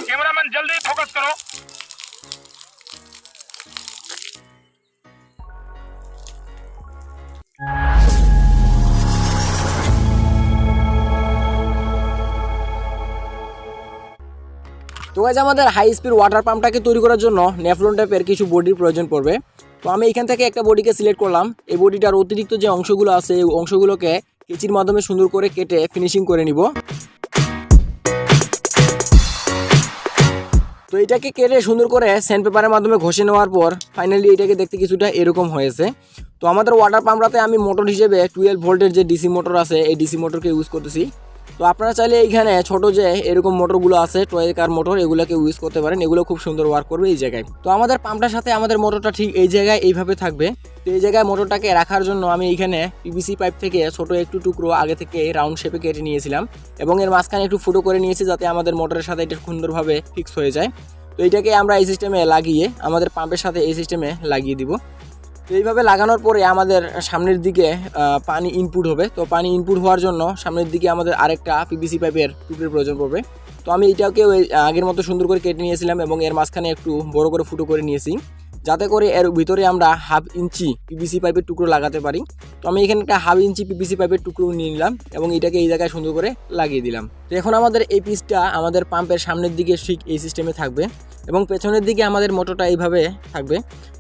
Cameraman जल्दी focus करो। তো গাইস আমাদের হাই স্পিড ওয়াটার পাম্পটাকে তৈরি করার জন্য নেফলন টাইপের কিছু বডির প্রয়োজন পড়বে। তো আমি এখান থেকে একটা বডিকে সিলেক্ট করলাম। এই বডিটার অতিরিক্ত যে অংশগুলো আছে এই অংশগুলোকে কেচির মাধ্যমে সুন্দর করে কেটে ফিনিশিং করে নিব। তো এটাকে কেটে সুন্দর করে স্যান্ড পেপারের মাধ্যমে ঘষে নেওয়ার পর ফাইনালি এটাকে দেখতে কিছুটা এরকম হয়েছে। তো আমাদের ওয়াটার পাম্পটাতে আমি মোটর হিসেবে 12 ভোল্টের যে ডিসি মোটর আছে এই ডিসি মোটরকে ইউজ করতেছি। তো আপনারা চাইলে এইখানে ছোট যে এরকম মোটরগুলো আছে টয় কার মোটর এগুলোকে ইউজ করতে পারেন, এগুলো খুব সুন্দর ওয়ার্ক করবে এই জায়গায়। তো আমাদের পাম্পটার সাথে আমাদের মোটরটা ঠিক এই জায়গায় এইভাবে থাকবে। তো এই জায়গায় মোটরটাকে রাখার জন্য আমি এইখানে পিভিসি পাইপ থেকে ছোট একটু টুকরো আগে থেকে রাউন্ড শেপে কেটে নিয়েছিলাম এবং এর মাঝখানে একটু ফুটো করে নিয়েছি যাতে আমাদের মোটরের সাথে এটা সুন্দরভাবে ফিক্স হয়ে যায়। তো এইটাকে আমরা এই সিস্টেমে লাগিয়ে আমাদের পাম্পের সাথে এই সিস্টেমে লাগিয়ে দিব। তো এইভাবে লাগানোর পরে আমাদের সামনের দিকে পানি ইনপুট হবে। তো পানি ইনপুট হওয়ার জন্য সামনের দিকে আমাদের আরেকটা পিভিসি পাইপের টুকরোর প্রয়োজন পড়বে। তো আমি এইটাকে আগের মতো সুন্দর করে কেটে নিয়েছিলাম এবং এর মাঝখানে একটু বড় করে ফুটো করে নিয়েছি যাতে করে এর ভিতরে আমরা 1/2 ইঞ্চি পিভিসি পাইপের টুকরো লাগাতে পারি। তো আমি এখানে একটা 1/2 ইঞ্চি পিভিসি পাইপের টুকরো নিয়ে নিলাম এবং এটাকে এই জায়গায় সুন্দর করে লাগিয়ে দিলাম। তো এখন আমাদের এই পিসটা আমাদের পাম্পের সামনের দিকে ঠিক এই সিস্টেমে থাকবে এবং পেছনের দিকে আমাদের মোটরটা এইভাবে থাকবে।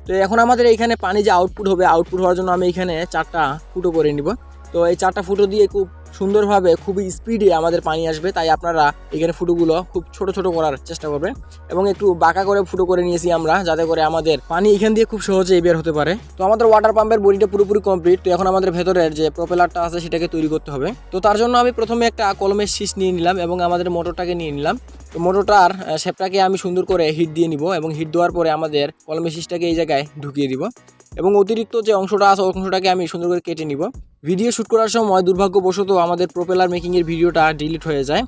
তো এখন আমাদের এইখানে পানি যে আউটপুট হবে, আউটপুট হওয়ার জন্য আমি এখানে 4টা ফুটো করে নিব। তো এই 4টা ফুটো দিয়ে খুব সুন্দরভাবে খুবই স্পিডে আমাদের পানি আসবে, তাই আপনারা এখানে ফুটোগুলো খুব ছোট ছোট করার চেষ্টা করবেন এবং একটু বাঁকা করে ফুটো করে নিয়েছি আমরা যাতে করে আমাদের পানি এখান দিয়ে খুব সহজেই বের হতে পারে। তো আমাদের ওয়াটার পাম্পের বডিটা পুরোপুরি কমপ্লিট। তো এখন আমাদের ভেতরের যে প্রপেলারটা আছে সেটাকে তৈরি করতে হবে। তো তার জন্য আমি প্রথমে একটা কলমের শীষ নিয়ে নিলাম এবং আমাদের মোটরটাকে নিয়ে নিলাম। তো মোটরটার শেপটাকে আমি সুন্দর করে হিট দিয়ে নিব এবং হিট দেওয়ার পরে আমাদের কলমের শীষটাকে এই জায়গায় ঢুকিয়ে দিব এবং অতিরিক্ত যে অংশটা আছে ওই অংশটাকে আমি সুন্দর করে কেটে নিব। ভিডিও শ্যুট করার সময় দুর্ভাগ্যবশত আমাদের প্রপেলার মেকিংয়ের ভিডিওটা ডিলিট হয়ে যায়।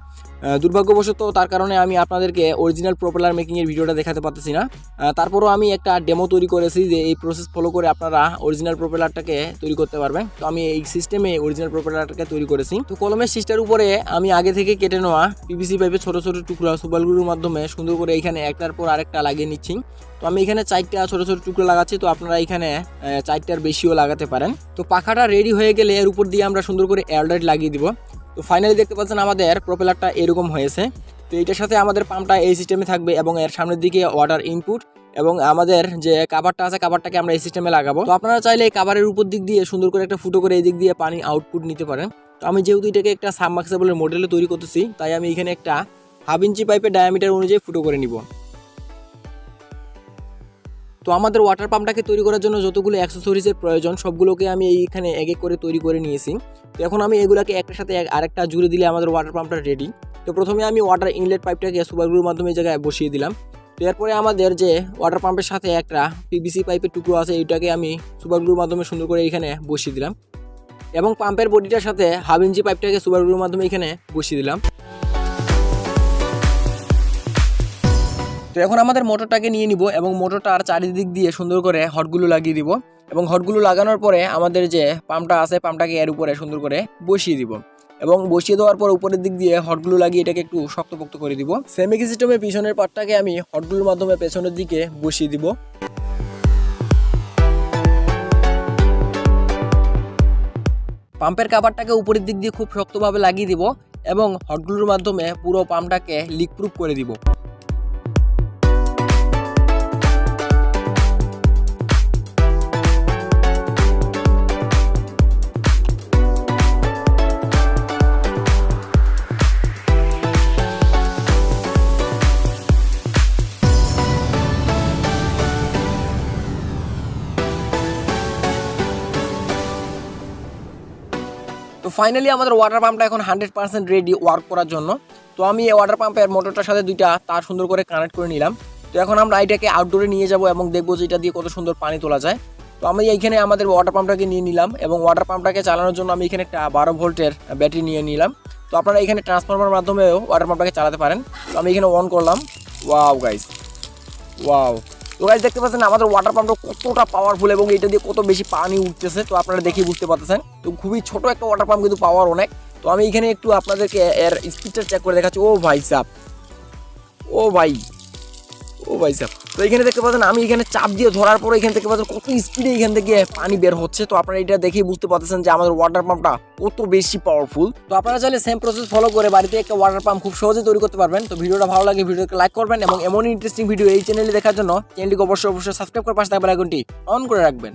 দুর্ভাগ্যবশত তার কারণে আমি আপনাদেরকে অরিজিনাল প্রপেলার মেকিংয়ের ভিডিওটা দেখাতে পারতেছি না। তারপরও আমি একটা ডেমো তৈরি করেছি যে এই প্রসেস ফলো করে আপনারা অরিজিনাল প্রপেলারটাকে তৈরি করতে পারবেন। তো আমি এই সিস্টেমে অরিজিনাল প্রপেলারটাকে তৈরি করেছি। তো কলমের শীষটার উপরে আমি আগে থেকে কেটে নেওয়া পিভিসি পাইপের ছোটো ছোটো টুকরা সুপারগ্লুর মাধ্যমে সুন্দর করে এখানে একটার পর আরেকটা লাগিয়ে নিচ্ছি। তো আমি এখানে 4টা ছোটো ছোটো টুকরো লাগাচ্ছি। তো আপনারা এখানে 4টার বেশিও লাগাতে পারেন। তো পাখাটা রেডি হয়ে গেলে এর উপর দিয়ে আমরা সুন্দর করে এয়ারলাইট লাগিয়ে দিব। তো ফাইনালি দেখতে পাচ্ছেন আমাদের প্রপেলারটা এরকম হয়েছে। তো এইটার সাথে আমাদের পাম্পটা এই সিস্টেমে থাকবে এবং এর সামনের দিকে ওয়াটার ইনপুট এবং আমাদের যে কাভারটা আছে কাভারটাকে আমরা এই সিস্টেমে লাগাবো। তো আপনারা চাইলে এই কাভারের উপর দিক দিয়ে সুন্দর করে একটা ফুটো করে এই দিক দিয়ে পানি আউটপুট নিতে পারেন। তো আমি যেহেতু এটাকে একটা সাবমার্সিবলের মডেলে তৈরি করতেছি তাই আমি এখানে একটা 1/2 ইঞ্চি পাইপের ডায়ামিটার অনুযায়ী ফুটো করে নিব। তো আমাদের ওয়াটার পাম্পটাকে তৈরি করার জন্য যতগুলো অ্যাক্সেসরিজের প্রয়োজন সবগুলোকে আমি এইখানে এক এক করে তৈরি করে নিয়েছি। তো এখন আমি এগুলোকে একটার সাথে আরেকটা জুড়ে দিলে আমাদের ওয়াটার পাম্পটা রেডি। তো প্রথমে আমি ওয়াটার ইনলেট পাইপটাকে সুপারগ্লুর মাধ্যমে এই জায়গায় বসিয়ে দিলাম। তো এরপরে আমাদের যে ওয়াটার পাম্পের সাথে একটা পিভিসি পাইপের টুকরো আছে এইটাকে আমি সুপারগ্লুর মাধ্যমে সুন্দর করে এখানে বসিয়ে দিলাম এবং পাম্পের বডিটার সাথে 1/2 ইঞ্চি পাইপটাকে সুপারগ্লুর মাধ্যমে এখানে বসিয়ে দিলাম। তো এখন আমাদের মোটরটাকে নিয়ে নিব এবং মোটরটার চারিদিক দিয়ে সুন্দর করে হটগুলো লাগিয়ে দিব এবং হটগুলো লাগানোর পরে আমাদের যে পাম্পটা আছে পাম্পটাকে এর উপরে সুন্দর করে বসিয়ে দিব এবং বসিয়ে দেওয়ার পর উপরের দিক দিয়ে হটগুলো লাগিয়ে এটাকে একটু শক্তপোক্ত করে দিব। সেমিক সিস্টেমের পিছনের পার্টটাকে আমি হটগুলোর মাধ্যমে পেছনের দিকে বসিয়ে দিব। পাম্পের কাভারটাকে উপরের দিক দিয়ে খুব শক্তভাবে লাগিয়ে দিব এবং হটগুলোর মাধ্যমে পুরো পাম্পটাকে লিক প্রুফ করে দিব। তো ফাইনালি আমাদের ওয়াটার পাম্পটা এখন 100% রেডি ওয়ার্ক করার জন্য। তো আমি এই ওয়াটার পাম্পের মোটরটার সাথে 2টা তার সুন্দর করে কানেক্ট করে নিলাম। তো এখন আমরা এটাকে আউটডোরে নিয়ে যাব এবং দেখবো যে এটা দিয়ে কত সুন্দর পানি তোলা যায়। তো আমি এইখানে আমাদের ওয়াটার পাম্পটাকে নিয়ে নিলাম এবং ওয়াটার পাম্পটাকে চালানোর জন্য আমি এখানে একটা 12 ভোল্টের ব্যাটারি নিয়ে নিলাম। তো আপনারা এখানে ট্রান্সফরমার মাধ্যমেও ওয়াটার পাম্পটাকে চালাতে পারেন। তো আমি এখানে অন করলাম। Wow guys, wow. তো গাইস দেখতে পাচ্ছেন আমাদের ওয়াটার পাম্পটা কতটা পাওয়ারফুল এবং এটা দিয়ে কত বেশি পানি উঠতেছে। তো আপনারা দেখেই বুঝতে পারতেছেন। তো খুবই ছোট একটা ওয়াটার পাম্প কিন্তু পাওয়ার অনেক। তো আমি এখানে একটু আপনাদেরকে এর স্পিডটা চেক করে দেখাচ্ছি। ও ভাই সাব, ও ও ভাই, ও ভাই স্যার, তো এখানে দেখতে পাচ্ছেন আমি এখানে চাপ দিয়ে ধরার পর এখান থেকে পাচ্ছেন কত স্পিডে এখান থেকে পানি বের হচ্ছে। তো আপনারা এটা দেখেই বুঝতে পারতেছেন যে আমাদের ওয়াটার পাম্পটা কত বেশি পাওয়ারফুল। তো আপনারা চাইলে সেম প্রসেস ফলো করে বাড়িতে একটা ওয়াটার পাম্প খুব সহজে তৈরি করতে পারবেন। তো ভিডিওটা ভালো লাগে ভিডিওকে লাইক করবেন এবং এমন ইন্টারেস্টিং ভিডিও এই চ্যানেলে দেখার জন্য চ্যানেলটিকে অবশ্যই সাবস্ক্রাইব করে পাশে থাকা বেল আইকনটি অন করে রাখবেন।